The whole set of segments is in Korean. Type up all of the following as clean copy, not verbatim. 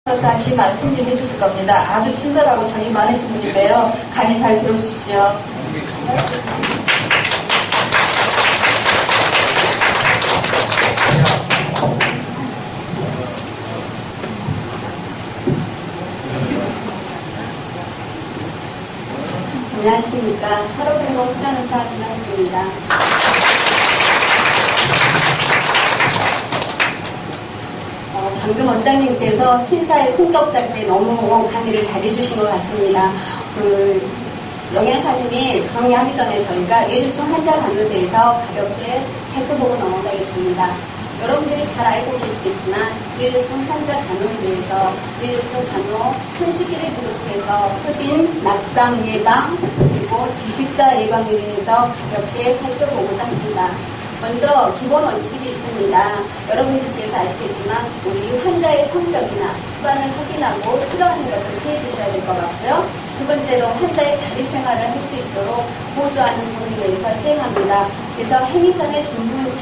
긴 말씀님 해주실 겁니다. 아주 친절하고 정이 많으신 분인데요. 강의 잘 들어주십시오. 안녕하십니까. 하루병동 수련의사 김하수입니다. 방금 원장님께서 신사의 풍격 때문에 너무 강의를 잘해주신 것 같습니다. 영양사님이 강의하기 전에 저희가 뇌졸중 환자 간호에 대해서 가볍게 살펴보고 넘어가겠습니다. 여러분들이 잘 알고 계시겠지만 뇌졸중 환자 간호에 대해서 뇌졸중 간호 손쉽기를 비롯해서 흡인, 낙상 예방, 그리고 지식사 예방에 대해서 가볍게 살펴보고자 합니다. 먼저 기본 원칙이 있습니다. 여러분들께서 아시겠지만 우리 환자의 성격이나 습관을 확인하고 치료하는 것을 피해 주셔야 될 것 같고요. 두 번째로 환자의 자립생활을 할 수 있도록 보조하는 부분에 대해서 시행합니다. 그래서 행위 전에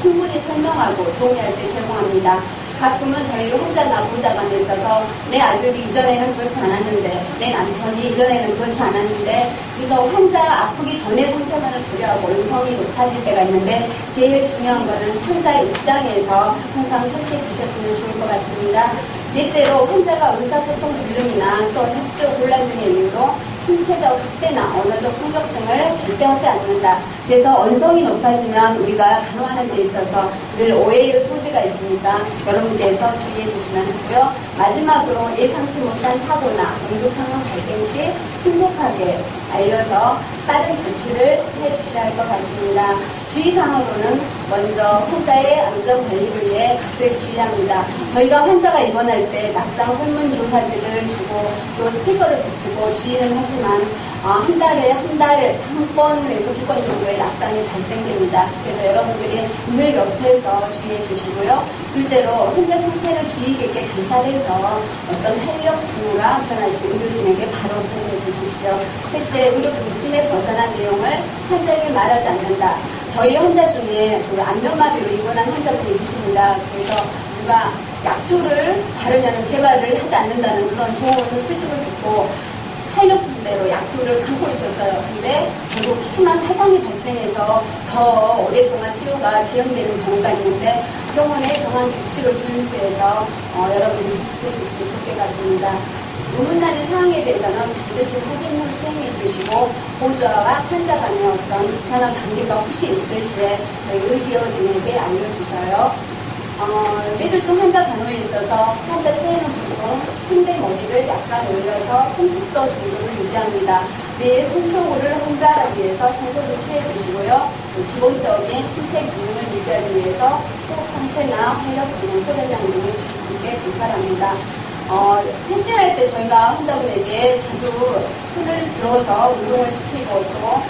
충분히 설명하고 동의할 때 제공합니다. 가끔은 저희 환자나 보호자 간에 있어서 내 아들이 이전에는 그렇지 않았는데, 내 남편이 이전에는 그렇지 않았는데, 그래서 환자 아프기 전에 상태만을 고려하고 음성이 높아질 때가 있는데, 제일 중요한 거는 환자 입장에서 항상 처치해 주셨으면 좋을 것 같습니다. 넷째로 환자가 의사소통 불능이나 또 협조 곤란 등의 이유로 신체적 학대나 언어적 공격 등을 절대 하지 않는다. 그래서 언성이 높아지면 우리가 간호하는 데 있어서 늘 오해의 소지가 있으니까 여러분께서 주의해 주시면 하고요. 마지막으로 예상치 못한 사고나 응급 상황 발생 시 신속하게 알려서 빠른 조치를 해 주셔야 할 것 같습니다. 주의사항으로는 먼저 환자의 안전관리를 위해 각별히 주의합니다. 저희가 환자가 입원할 때 낙상 설문조사지를 주고 또 스티커를 붙이고 주의는 하지만 한 달에 한 번에서 두 번 정도의 낙상이 발생됩니다. 그래서 여러분들이 늘 옆에서 주의해 주시고요. 둘째로 환자 상태를 주의 깊게 관찰해서 어떤 활력 징후가 나타나신 의료진에게 바로 보고해 주십시오. 셋째, 의료 부침에 벗어난 내용을 환자에게 말하지 않는다. 저희 환자 중에 안면마비로 입원한 환자분이 계십니다. 그래서 누가 약초를 바르냐는 제발을 하지 않는다는 그런 좋은 소식을 듣고 활력분대로 약초를 감고 있었어요. 근데 결국 심한 화상이 발생해서 더 오랫동안 치료가 지연되는 경우가 있는데 병원에 정한 규칙을 준수해서 여러분이 지켜주시면 좋을 것 같습니다. 의문나는 사항에 대해서는 반드시 확인 후 시행해 주시고 보호자와 환자 간의 어떤 불편한 관계가 혹시 있을 시에 저희 의료진에게 알려주셔요. 뇌졸중 환자 간호에 있어서 환자 체에는 보통 침대 머리를 약간 올려서 30도 정도를 유지합니다. 뇌의 산소를 혼자하기 위해서 산소를 피해 주시고요. 기본적인 신체 기능을 유지하기 위해서 호흡 상태나 활력 진행, 소변량 등을 주의깊게 관찰합니다. 퇴진할 때 저희가 환자분에게 자주 손을 들어서 운동을 시키고 또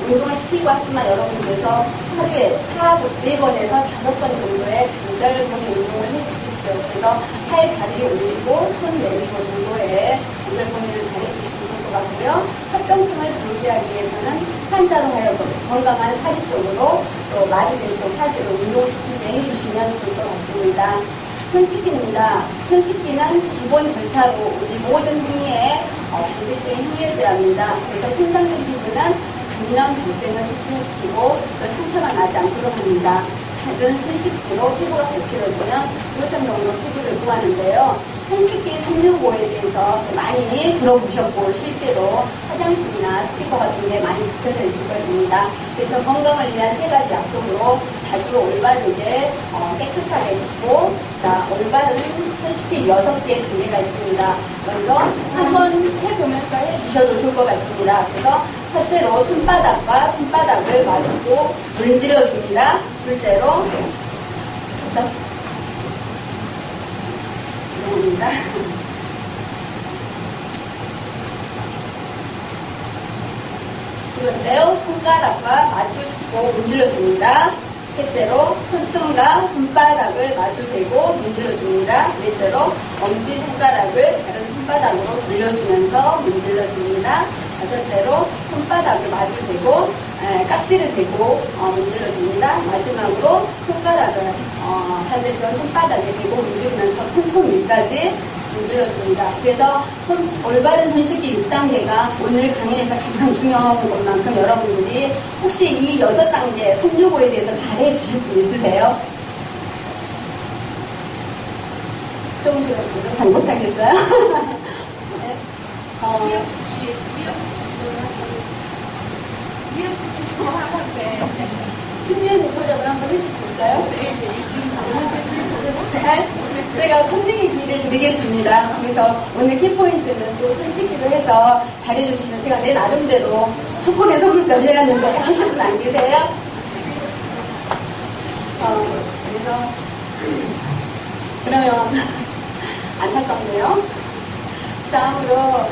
운동을 시키고 하지만 여러분께서 하루에 4번에서 5번 정도의 관절 본의 운동을 해주십시오. 그래서 팔, 다리 올리고 손 내리고 정도의 관절 본의를 잘 해주시면 좋을 것 같고요. 합병증을 방지하기 위해서는 환자로 하여금 건강한 사리 쪽으로 또 마비된 쪽 사지로 운동시키게 해주시면 좋을 것 같습니다. 손 씻기입니다. 손 씻기는 기본 절차로 우리 모든 행위에 반드시 행위해야 합니다. 그래서 손상된 피부는 감염 발생을 촉진시키고 또 상처가 나지 않도록 합니다. 잦은 손 씻기로 피부가 거칠어지면 로션 정도 피부를 구하는데요. 손 씻기 365에 대해서 많이 들어보셨고 실제로 화장실이나 스티커 같은 게 많이 붙여져 있을 것입니다. 그래서 건강을 위한 3가지 약속으로 자주 올바르게 깨끗하게 씻고 올바른 손 씻기 6개 단계가 있습니다. 먼저 한번 해보면서 해주셔도 좋을 것 같습니다. 그래서 첫째로 손바닥과 손바닥을 마주고 문질러 줍니다. 둘째로 두 번째로 손가락과 마주 잡고 문질러 줍니다. 셋째로 손등과 손바닥을 마주대고 문질러 줍니다. 넷째로 엄지손가락을 다른 손바닥으로 돌려주면서 문질러 줍니다. 다섯째로 손바닥을 마주대고 깍지를 대고 문질러 줍니다. 마지막으로 손가락을 반대편 손바닥에 대고 문지르면서 손톱 위까지 문질러줍니다. 그래서 올바른 손 씻기 6단계가 오늘 강의에서 가장 중요한 것만큼 여러분들이 혹시 이 6단계 365에 대해서 잘 해주실 분 있으세요? 조금 제가 잘 못하겠어요? 네. 심리의 대표적으로 한번 해주시겠어요? 네? 제가 컨닝의 기회를 드리겠습니다. 그래서 오늘 키포인트는 또 손씻기도 해서 잘해주시면 제가 내 나름대로 초콜릿 선물 변해놨는데 하실 분 안 계세요? 그러면 안타깝네요. 다음으로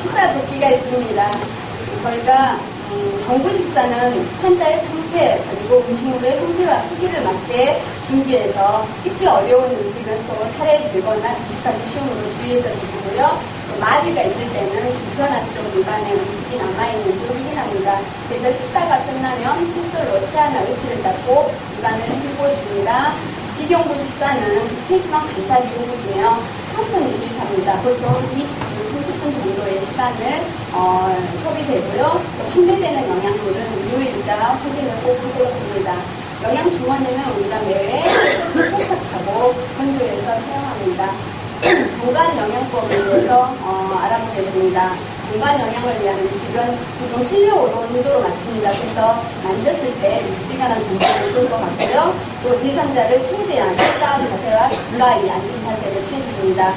식사 돕기가 있습니다. 저희가 정부 식사는 환자의 상태 그리고 음식물의 형태와 크기를 맞게 준비해서 씻기 어려운 음식은 또 살에 들거나 질식하기 쉬움으로 주의해서 드리고요. 마디가 있을 때는 불편한 쪽 입안에 음식이 남아있는지 확인합니다. 그래서 식사가 끝나면 칫솔로 치아나 의치를 닦고 입안을 헹궈줍니다. 비경부 식사는 세심한 관찰 중이며 천천히 수입합니다. 보통 20분, 30분 정도의 시간을 소비되고요. 또 판매되는 영양분은 유일자 확인을 꼭 하도록 합니다. 영양 주머니는 우리가 매회 세척하고 건조해서 사용합니다. 공간 영양법에 대해서 알아보겠습니다. 공간 영양을 위한 음식은 보통 실내 온도로 맞춥니다. 그래서 만졌을 때 묵직한 정도는 좋을 것 같고요. 또 대상자를 최대한 식사한 자세와 가까이 앉은 자세를 취해줍니다.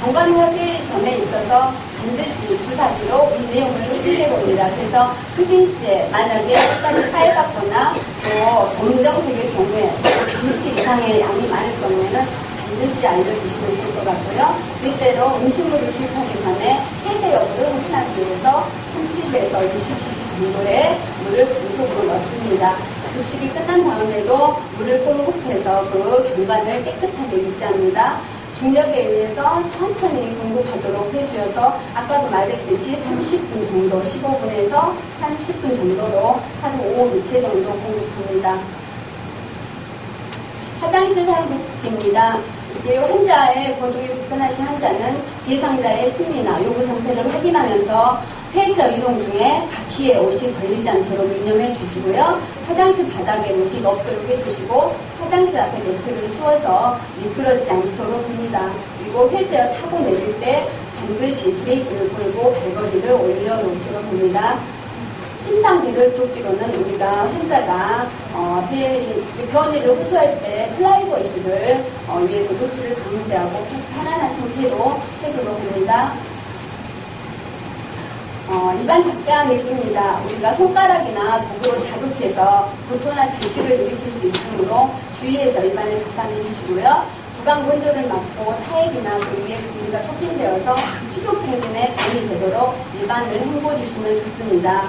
공간 확인 전에 있어서 반드시 주사기로 이 내용을 확인해봅니다. 그래서 흡인 시에 만약에 색깔이 하얘봤거나 또 검정색의 경우에 100cc 이상의 양이 많을 경우에는 반드시 알려주시면 좋을 것 같고요. 둘째로 음식물을 주입하기 전에 폐쇄 여부를 확인하기 위해서 30에서 60cc 정도의 물을 공속으로 넣습니다. 급식이 끝난 다음에도 물을 공급해서 그 경관을 깨끗하게 유지합니다. 중력에 의해서 천천히 공급하도록 해주셔서 아까도 말했듯이 30분 정도, 15분에서 30분 정도로 하루 5, 6회 정도 공급합니다. 화장실 사용입니다. 환자의 거동이 불편하신 환자는 대상자의 심리나 요구 상태를 확인하면서 휠체어 이동 중에 바퀴에 옷이 걸리지 않도록 유념해 주시고요. 화장실 바닥에 물이 없도록 해주시고 화장실 앞에 매트를 치워서 미끄러지지 않도록 합니다. 그리고 휠체어 타고 내릴 때 반드시 브레이크를 걸고 발걸이를 올려놓도록 합니다. 침상 비를 돕기로는 우리가 환자가 변이를 호소할 때 플라이버 의식을 위해서 노출을 방지하고 편안한 상태로 해도록 합니다. 입안 닦아 내립니다. 우리가 손가락이나 도구로 자극해서 구토나 질식을 일으킬 수 있으므로 주의해서 입안을 닦아 내주시고요. 구강 건조를 막고 타액이나 그 위에 부위가 촉진되어서 식욕증진에 도움이 되도록 입안을 헹궈주시면 좋습니다.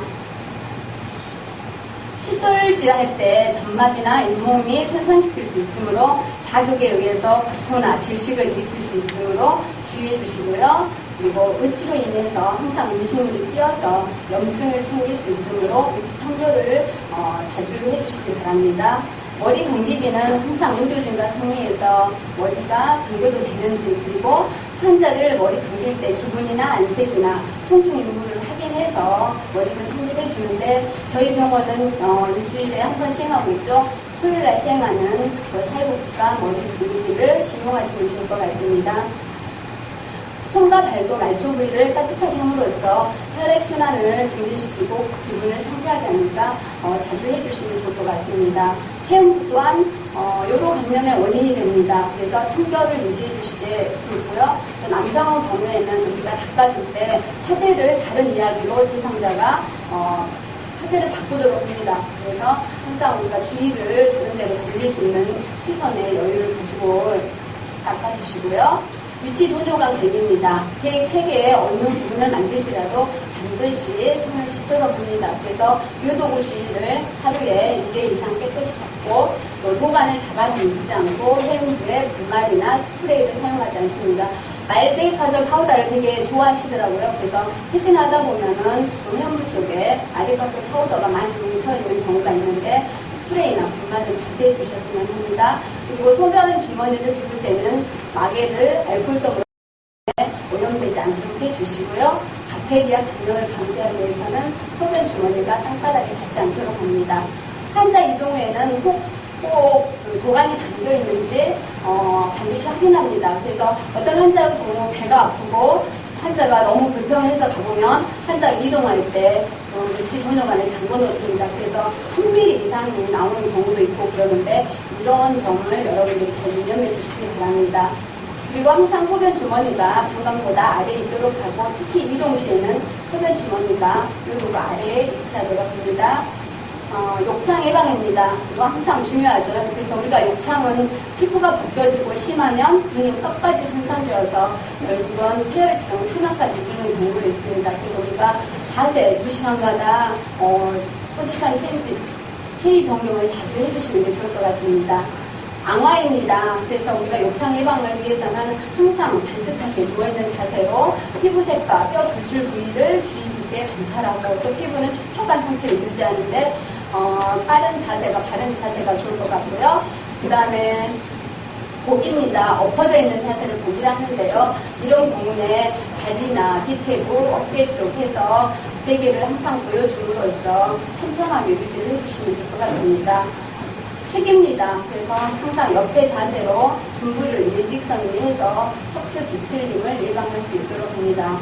칫솔질할 때 점막이나 잇몸이 손상시킬 수 있으므로 자극에 의해서 구토나 질식을 일으킬 수 있으므로 주의해 주시고요. 그리고 의치로 인해서 항상 음식물이 띄어서 염증을 생길 수 있으므로 의치 청결을 자주 해주시기 바랍니다. 머리 감기기는 항상 의료진과 상의해서 머리가 감겨도 되는지 그리고 환자를 머리 감길 때 기분이나 안색이나 통증 유무를 확인해서 머리를 손질해 주는데 저희 병원은 일주일에 한 번 시행하고 있죠. 토요일날 시행하는 사회복지과 머리 감기기를 시용하시면 좋을 것 같습니다. 손과 발도 말초 부위를 따뜻하게 함으로써 혈액순환을 증진시키고 기분을 상쾌하게 하니까 자주 해주시면 좋을 것 같습니다. 폐음부 또한 요로 감염의 원인이 됩니다. 그래서 청결을 유지해 주시게 좋고요. 남성 경우에는 우리가 닦아줄 때 화제를 다른 이야기로 대상자가 화제를 바꾸도록 합니다. 그래서 항상 우리가 주의를 다른 데로 돌릴 수 있는 시선의 여유를 가지고 닦아주시고요. 위치 동료가 걸립니다. 폐 체계의 어느 부분을 만질지라도 반드시 손을 씻도록 합니다. 그래서 유도구 주위를 하루에 2회 이상 깨끗이 닦고 또 도관을 잡아당기지 않고 해운부에 분말이나 스프레이를 사용하지 않습니다. 말데이카졸 파우더를 되게 좋아하시더라고요. 그래서 회진하다 보면은 해운부 쪽에 말데이카졸 파우더가 많이 뭉쳐있는 경우가 있는데 스프레이나 분말을 자제해 주셨으면 합니다. 그리고 소변 주머니를 비울 때는 마개를 알코올성으로 변형되지 않도록 해주시고요. 박테리아 감염을 방지하기 위해서는 소변 주머니가 땅바닥에 닿지 않도록 합니다. 환자 이동 후에는 꼭 도관이 담겨 있는지 반드시 확인합니다. 그래서 어떤 환자가 보면 배가 아프고 환자가 너무 불편해서 가보면 환자가 이동할 때 며칠 번호만에 잠궈 놓습니다. 그래서 1000ml 이상이 나오는 경우도 있고 그러는데 이런 점을 여러분들이 잘 유념해 주시기 바랍니다. 그리고 항상 소변 주머니가 방광보다 아래에 있도록 하고 특히 이동 시에는 소변 주머니가 그리고 아래에 위치하도록 합니다. 욕창 예방입니다. 이거 항상 중요하죠. 그래서 우리가 욕창은 피부가 벗겨지고 심하면 근육 끝까지 손상되어서 결국은 폐혈증, 사망까지 이르는 경우가 있습니다. 그래서 우리가 자세 2시간마다 포지션 체위 변경을 자주 해주시는 게 좋을 것 같습니다. 앙화입니다. 그래서 우리가 욕창 예방을 위해서는 항상 반듯하게 누워있는 자세로 피부색과 뼈 돌출 부위를 주의 깊게 관찰하고 또 피부는 촉촉한 상태를 유지하는데 빠른 자세가, 바른 자세가 좋을 것 같고요. 그 다음에 복입니다. 엎어져 있는 자세를 복이라 하는데요. 이런 경우에 다리나 뒤태부, 어깨 쪽에서 베개를 항상 보여줌으로써 평평하게 유지를 해주시면 될 것 같습니다. 책입니다. 그래서 항상 옆에 자세로 둔부를 일직선으로 해서 척추 뒤틀림을 예방할 수 있도록 합니다.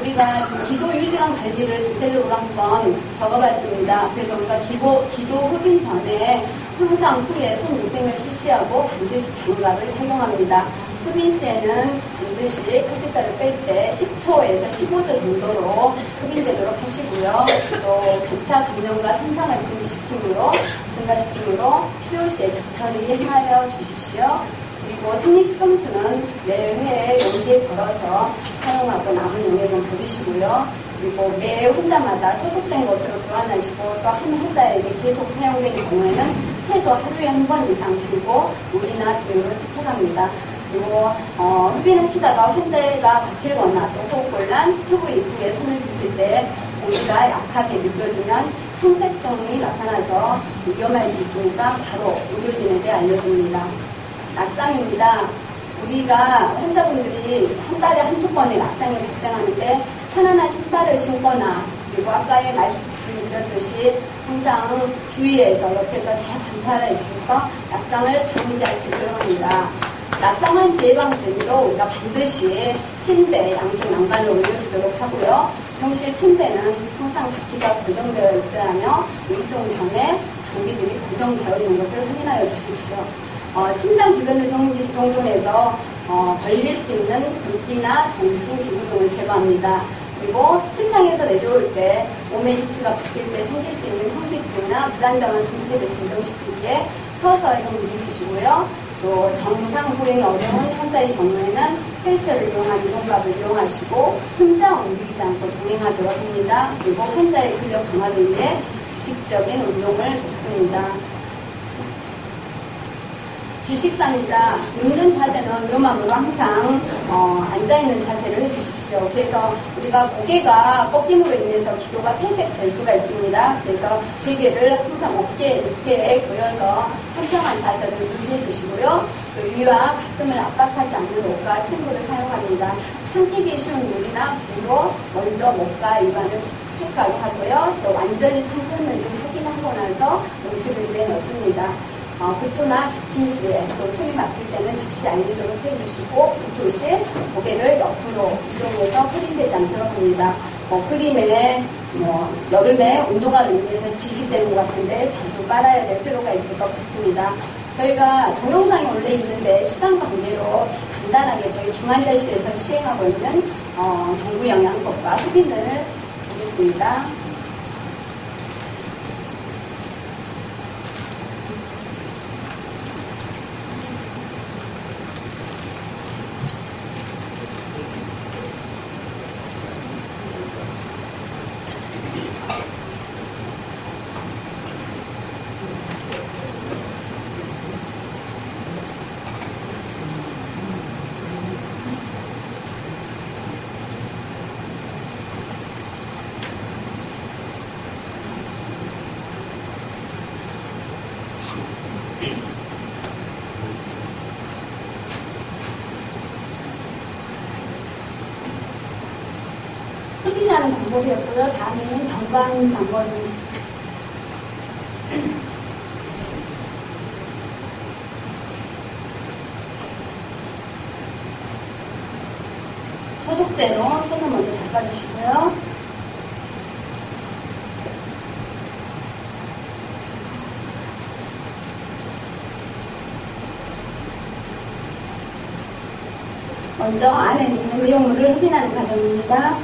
우리가 지금 기도 유지관 관리를 전체적으로 한번 적어봤습니다. 그래서 우리가 기도 흡인 전에 항상 후에 손위생을 실시하고 반드시 장갑을 착용합니다. 흡인 시에는 반드시 카테터를 뺄 때 10초에서 15초 정도로 흡인되도록 하시고요. 또 교차 감염과 손상을 증가시키므로 필요 시에 적절히 행하여 주십시오. 그리고 생리식품수는 매회 용기에 걸어서 사용하고 남은 용액은 버리시고요. 그리고 매 혼자마다 소독된 것으로 교환하시고 또 한 혼자에게 계속 사용되는 경우에는 최소 하루에 한 번 이상 들고 물이나 비누로 세척합니다. 그리고 흡인하시다가 환자가 거칠거나 또 호흡곤란, 튜브 입구에 손을 댔을 때 공기가 약하게 느껴지면 청색종이 나타나서 위험할 수 있으니까 바로 의료진에게 알려줍니다. 낙상입니다. 우리가 환자분들이 한 달에 한두 번의 낙상이 발생하는데 편안한 신발을 신거나 그리고 아까의 말씀드렸듯이 항상 주위에서 옆에서 잘 관찰해 주셔서 낙상을 방지할 수 있도록 합니다. 낙상 환지 예방 대비로 우리가 반드시 침대 양쪽 난간을 올려주도록 하고요. 병실 침대는 항상 바퀴가 고정되어 있어야 하며 이동 전에 장비들이 고정되어 있는 것을 확인하여 주십시오. 침상 주변을 정돈해서 걸릴 수 있는 붓기나 전신 기부등을 제거합니다. 그리고 침상에서 내려올 때 몸의 위치가 바뀔 때 생길 수 있는 현기증이나 불안정한 상태를 진정시키기에 서서히 움직이시고요. 또 정상 보행이 어려운 환자의 경우에는 휠체어를 이용한 이동갑을 이용하시고 혼자 움직이지 않고 동행하도록 합니다. 그리고 환자의 근력 강화를 위해 규칙적인 운동을 돕습니다. 질식사입니다. 눕는 자세는 요맘으로 항상 앉아있는 자세를 해주십시오. 그래서 우리가 고개가 꺾임으로 인해서 기도가 폐색될 수가 있습니다. 그래서 베개를 항상 어깨에 이렇게 보여서 평평한 자세를 유지해 주시고요. 또 위와 가슴을 압박하지 않는 옷과 침구를 사용합니다. 삼키기 쉬운 물이나 불로 먼저 목과 입안을 축축하게 하고요. 또 완전히 삼켰는지 확인하고 나서 음식을 입에 넣습니다. 구토나 기침 시에 또 숨이 막힐 때는 즉시 알리도록 해주시고 구토 시 고개를 옆으로 이동해서 흐린되지 않도록 합니다. 그림에 여름에 운동화를 인해서 지식되는 것 같은데 자주 빨아야 될 필요가 있을 것 같습니다. 저희가 동영상이 올려 있는데 시간 관계로 간단하게 저희 중환자실에서 시행하고 있는 경구영양법과 흡인을 보겠습니다. 흡인하는 방법이었고요. 다음에는 경과하는 방법입니다. 소독제로 손을 먼저 닦아주시고요. 먼저 안에 있는 미용물을 흡인하는 과정입니다.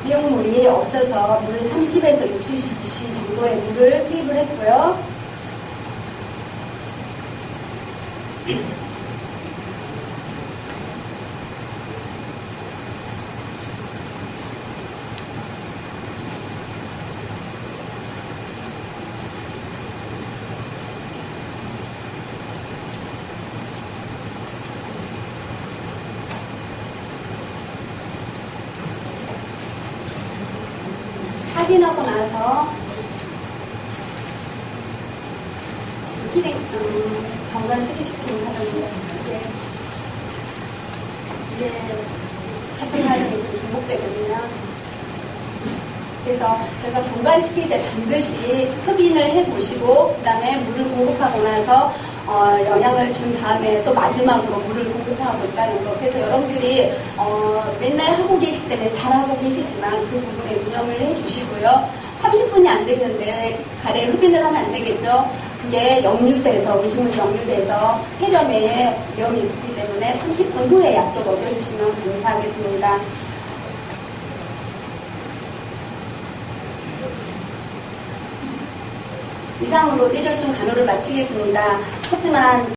미용물이 없어서 물 30에서 60cc 정도의 물을 투입을 했고요. 확인하고 나서 경관 시기시키는 과정입니다. 이게 같은 과정에서 중복되거든요. 그래서 제가 경관시킬 때 반드시 흡인을 해보시고 그 다음에 물을 공급하고 나서 영양을 준 다음에 또 마지막으로 물을 공급하고 있다는 거. 그래서 여러분들이 맨날 하고 계시기 때문에 잘하고 계시지만 그 부분에 운영을 해주시고요. 30분이 안 됐는데 가래 흡인을 하면 안 되겠죠. 그게 역류돼서 음식물이 역류돼서 폐렴에 위험이 있기 때문에 30분 후에 약도 먹여주시면 감사하겠습니다. 이상으로 뇌졸중 간호를 마치겠습니다. 하지만